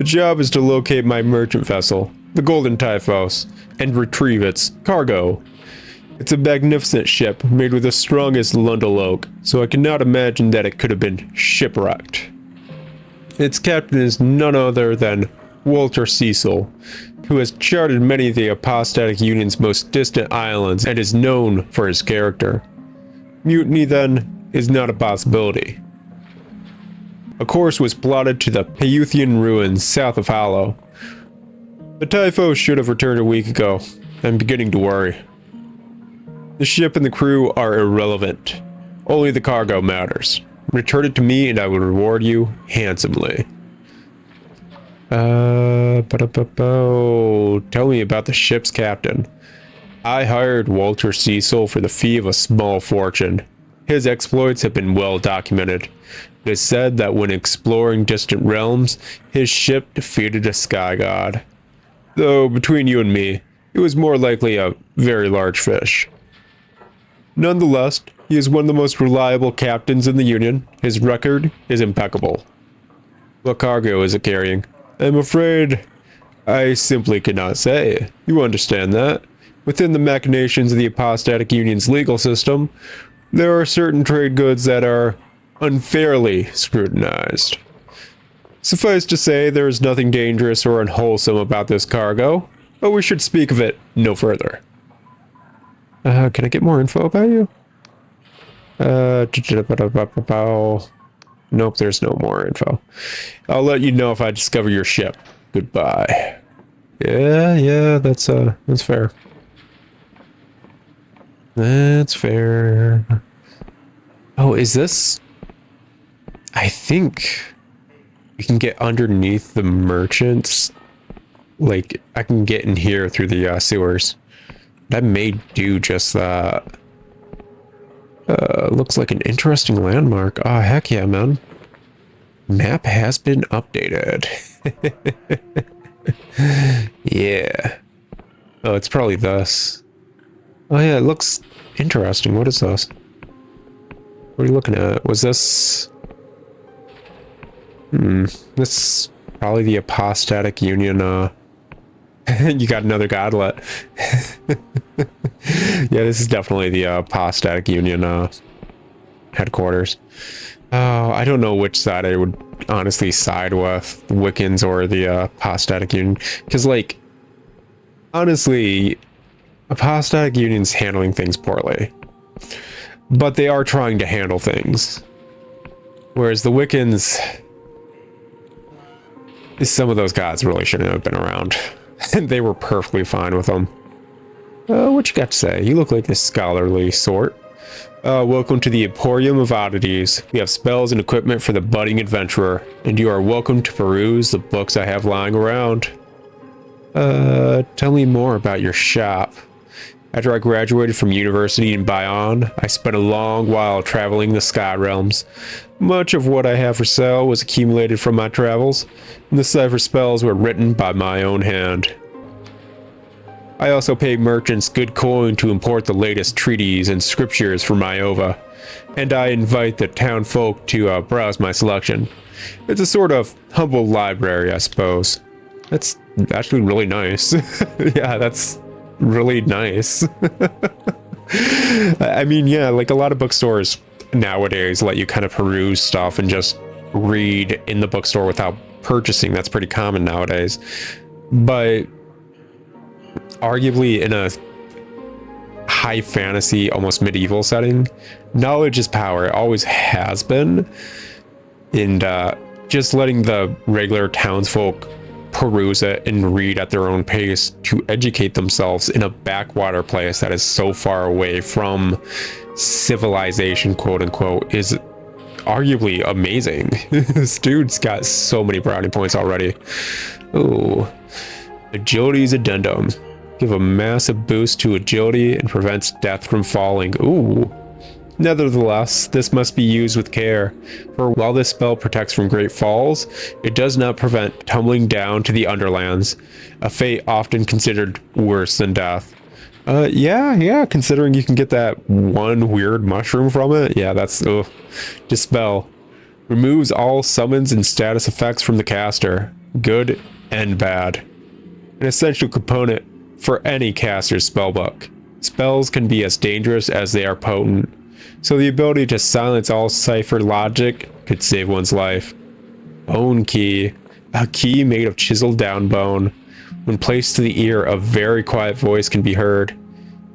job is to locate my merchant vessel, the Golden Typhos, and retrieve its cargo. It's a magnificent ship made with the strongest Lundal oak, so I cannot imagine that it could have been shipwrecked. Its captain is none other than Walter Cecil, who has charted many of the Apostatic Union's most distant islands and is known for his character. Mutiny, then, is not a possibility. A course was plotted to the Payuthian ruins south of Hallow. The Typhos should have returned a week ago. I'm beginning to worry. The ship and the crew are irrelevant. Only the cargo matters. Return it to me and I will reward you handsomely. Tell me about the ship's captain. I hired Walter Cecil for the fee of a small fortune. His exploits have been well documented. It is said that when exploring distant realms, his ship defeated a sky god. Though, between you and me, it was more likely a very large fish. Nonetheless, he is one of the most reliable captains in the Union. His record is impeccable. What cargo is it carrying? I'm afraid I simply cannot say. You understand that. Within the machinations of the Apostatic Union's legal system, there are certain trade goods that are unfairly scrutinized. Suffice to say, there is nothing dangerous or unwholesome about this cargo, but we should speak of it no further. Can I get more info about you? Nope, there's no more info. I'll let you know if I discover your ship. Goodbye. Yeah, that's fair. That's fair. Oh, is this? I think we can get underneath the merchants. Like, I can get in here through the sewers. That may do just that. Looks like an interesting landmark. Oh, heck yeah, man. Map has been updated. Yeah. Oh, it's probably this. Oh yeah, it looks interesting. What is this? What are you looking at? Was this... This is probably the Apostatic Union, you got another godlet. Yeah, this is definitely the Apostatic Union headquarters. Oh, I don't know which side I would honestly side with, the Wiccans or the Apostatic Union. Because, like, honestly, Apostatic Union's handling things poorly. But they are trying to handle things. Whereas the Wiccans... Some of those gods really shouldn't have been around. And they were perfectly fine with them. What you got to say? You look like a scholarly sort. Welcome to the Emporium of Oddities. We have spells and equipment for the budding adventurer, and you are welcome to peruse the books I have lying around. Tell me more about your shop. After I graduated from university in Bayonne, I spent a long while traveling the Sky Realms. Much of what I have for sale was accumulated from my travels, and the cipher spells were written by my own hand. I also pay merchants good coin to import the latest treaties and scriptures from Iova, and I invite the town folk to browse my selection. It's a sort of humble library, I suppose. That's actually really nice. Yeah, that's really nice. I mean, yeah, like a lot of bookstores nowadays let you kind of peruse stuff and just read in the bookstore without purchasing. That's pretty common nowadays. But arguably in a high fantasy, almost medieval setting. Knowledge is power. It always has been. And just letting the regular townsfolk peruse it and read at their own pace to educate themselves in a backwater place that is so far away from civilization, quote unquote, is arguably amazing. This dude's got so many brownie points already. Oh, agility's addendum. Give a massive boost to agility and prevents death from falling. Ooh. Nevertheless, this must be used with care, for while this spell protects from great falls, it does not prevent tumbling down to the Underlands, a fate often considered worse than death. Yeah, considering you can get that one weird mushroom from it. Yeah, that's, Dispel. Removes all summons and status effects from the caster, good and bad. An essential component for any caster's spellbook. Spells can be as dangerous as they are potent, so the ability to silence all cipher logic could save one's life. Bone Key. A key made of chiseled down bone. When placed to the ear, a very quiet voice can be heard.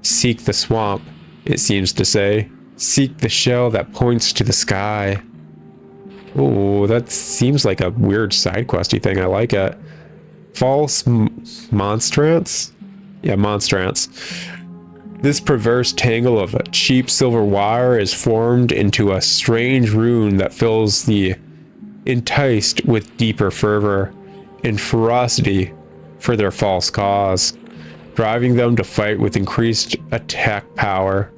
Seek the swamp, it seems to say. Seek the shell that points to the sky. Oh, that seems like a weird side questy thing. I like it. False monstrance? Yeah, monstrance. This perverse tangle of cheap silver wire is formed into a strange rune that fills the enticed with deeper fervor and ferocity for their false cause, driving them to fight with increased attack power.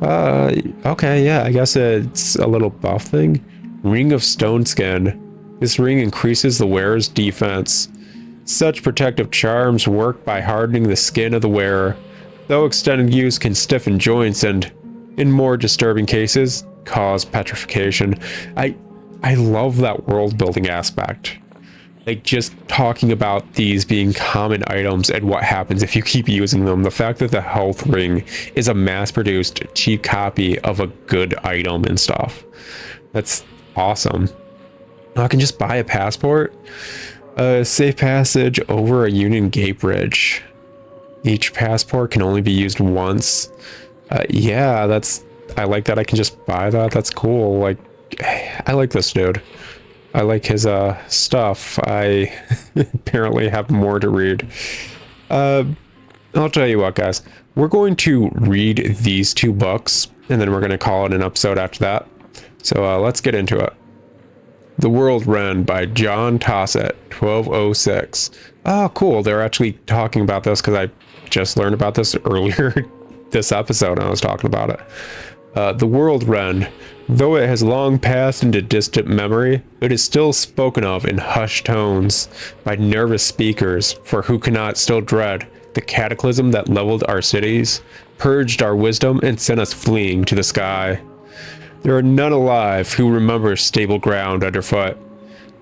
Okay, yeah, I guess it's a little buff thing. Ring of Stone Skin. This ring increases the wearer's defense. Such protective charms work by hardening the skin of the wearer, though extended use can stiffen joints and, in more disturbing cases, cause petrification. I love that world building aspect. Like, just talking about these being common items and what happens if you keep using them. The fact that the health ring is a mass-produced cheap copy of a good item and stuff. That's awesome. I can just buy a passport. Safe passage over a Union Gate Bridge. Each passport can only be used once. Yeah, I like that I can just buy that. That's cool. Like, I like this dude. I like his stuff. I apparently have more to read. I'll tell you what, guys. We're going to read these two books, and then we're going to call it an episode after that. So let's get into it. The World Wren by John Tossett, 1206. Oh, cool. They're actually talking about this because I just learned about this earlier this episode and I was talking about it. The World Wren, though it has long passed into distant memory, it is still spoken of in hushed tones by nervous speakers, for who cannot still dread the cataclysm that leveled our cities, purged our wisdom, and sent us fleeing to the sky. There are none alive who remember stable ground underfoot.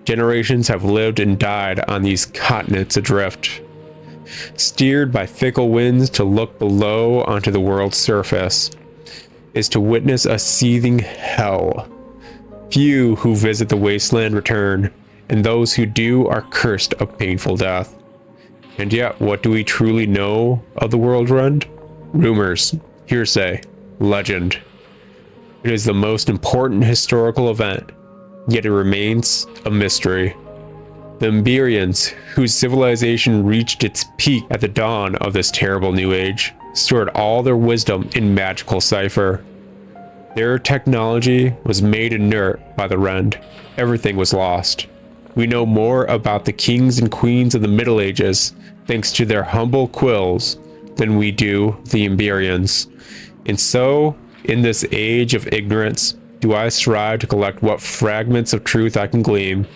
Generations have lived and died on these continents adrift, steered by fickle winds. To look below onto the world's surface is to witness a seething hell. Few who visit the wasteland return, and those who do are cursed of painful death. And yet, what do we truly know of the World Wren? Rumors, hearsay, legend. It is the most important historical event, yet it remains a mystery. The Emberians, whose civilization reached its peak at the dawn of this terrible new age, stored all their wisdom in magical cipher. Their technology was made inert by the Rend. Everything was lost. We know more about the kings and queens of the Middle Ages, thanks to their humble quills, than we do the Emberians. And so, in this age of ignorance, do I strive to collect what fragments of truth I can glean.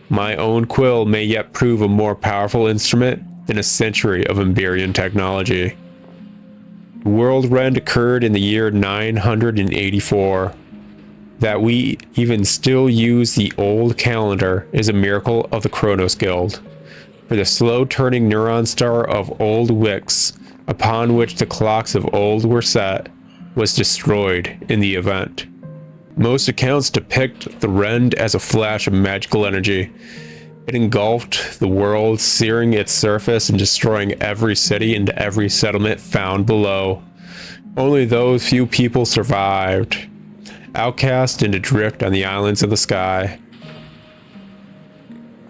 My own quill may yet prove a more powerful instrument than a century of Emberian technology. The World Wren occurred in the year 984. That we even still use the old calendar is a miracle of the Chronos Guild. For the slow-turning neuron star of old Wix, upon which the clocks of old were set, was destroyed in the event. Most accounts depict the Rend as a flash of magical energy. It engulfed the world, searing its surface and destroying every city and every settlement found below. Only those few people survived, outcast and adrift on the islands of the sky.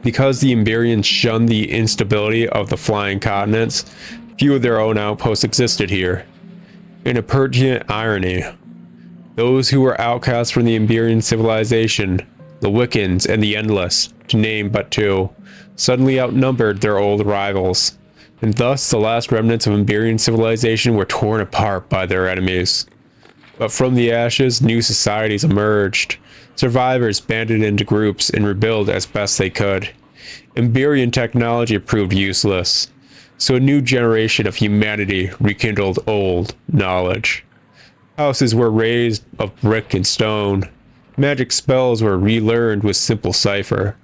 Because the Emberians shunned the instability of the flying continents, few of their own outposts existed here. In a pertinent irony, those who were outcast from the Emberian civilization, the Wiccans and the Endless, to name but two, suddenly outnumbered their old rivals, and thus the last remnants of Emberian civilization were torn apart by their enemies. But from the ashes, new societies emerged. Survivors banded into groups and rebuilt as best they could. Emberian technology proved useless, so a new generation of humanity rekindled old knowledge. Houses were raised of brick and stone. Magic spells were relearned with simple cipher.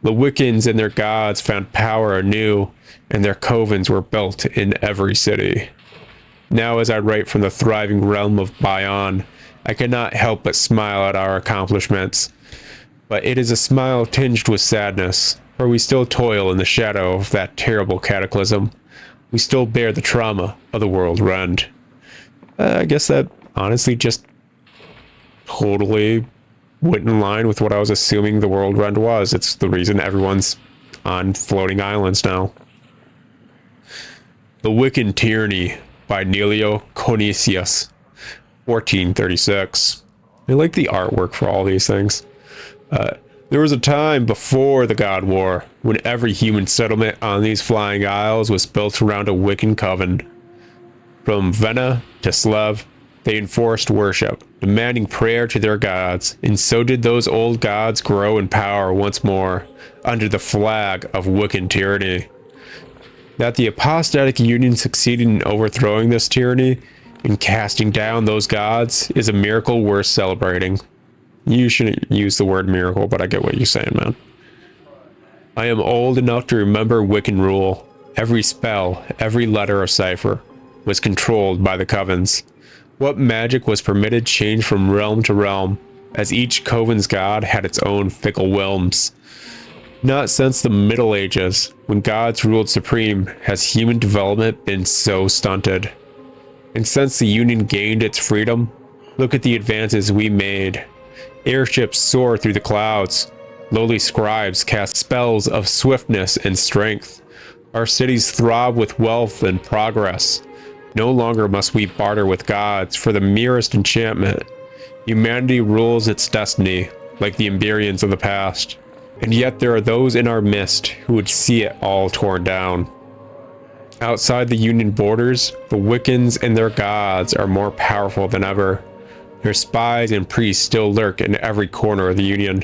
The Wiccans and their gods found power anew, and their covens were built in every city. Now, as I write from the thriving realm of Bayon, I cannot help but smile at our accomplishments. But it is a smile tinged with sadness, for we still toil in the shadow of that terrible cataclysm. We still bear the trauma of the world rend. I guess that honestly just totally went in line with what I was assuming the world rend was. It's the reason everyone's on floating islands now. The Wiccan Tyranny by Nelio Conesius, 1436. I like the artwork for all these things. There was a time before the God War when every human settlement on these flying isles was built around a Wiccan coven. From Vena to Slev, they enforced worship, demanding prayer to their gods, and so did those old gods grow in power once more under the flag of Wiccan tyranny. That the apostatic union succeeded in overthrowing this tyranny and casting down those gods is a miracle worth celebrating. You shouldn't use the word miracle, but I get what you're saying, man. I am old enough to remember Wiccan rule. Every spell, every letter of cipher was controlled by the covens. What magic was permitted changed from realm to realm, as each coven's god had its own fickle whims. Not since the Middle Ages, when gods ruled supreme, has human development been so stunted. And since the Union gained its freedom, look at the advances we made. Airships soar through the clouds. Lowly scribes cast spells of swiftness and strength. Our cities throb with wealth and progress. No longer must we barter with gods for the merest enchantment. Humanity rules its destiny, like the Emberians of the past. And yet there are those in our midst who would see it all torn down. Outside the Union borders, the Wiccans and their gods are more powerful than ever. Their spies and priests still lurk in every corner of the Union.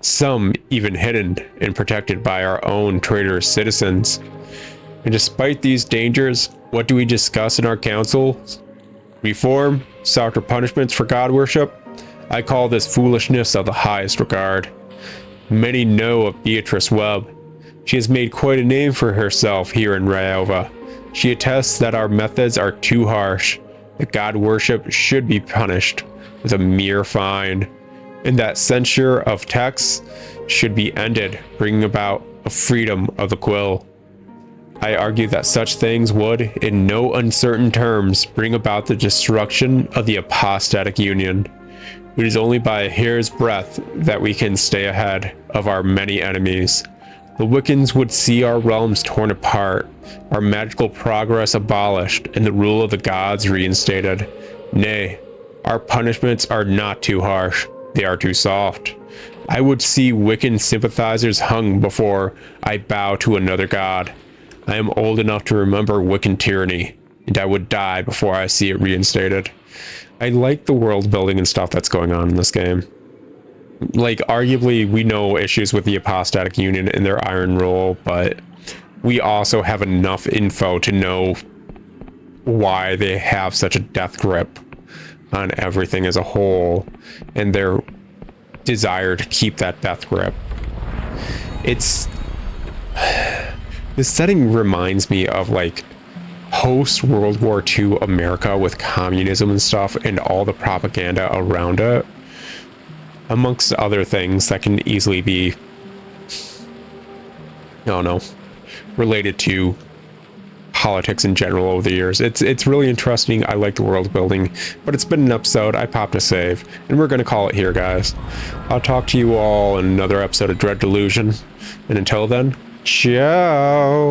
Some even hidden and protected by our own traitorous citizens. And despite these dangers, what do we discuss in our councils? Reform? Softer punishments for god worship? I call this foolishness of the highest regard. Many know of Beatrice Webb. She has made quite a name for herself here in Ryova. She attests that our methods are too harsh, that god worship should be punished with a mere fine, and that censure of texts should be ended, bringing about a freedom of the quill. I argue that such things would, in no uncertain terms, bring about the destruction of the apostatic union. It is only by a hair's breadth that we can stay ahead of our many enemies. The Wiccans would see our realms torn apart, our magical progress abolished, and the rule of the gods reinstated. Nay, our punishments are not too harsh, they are too soft. I would see Wiccan sympathizers hung before I bow to another god. I am old enough to remember Wiccan tyranny, and I would die before I see it reinstated. I like the world building and stuff that's going on in this game. Like, arguably, we know issues with the apostatic union and their iron rule, but we also have enough info to know why they have such a death grip on everything as a whole, and their desire to keep that death grip. It's... This setting reminds me of, like, post-World War II America with communism and stuff, and all the propaganda around it, amongst other things that can easily be, I don't know, related to politics in general over the years. It's really interesting. I like the world building, but it's been an episode. I popped a save, and we're going to call it here, guys. I'll talk to you all in another episode of Dread Delusion, and until then, ciao!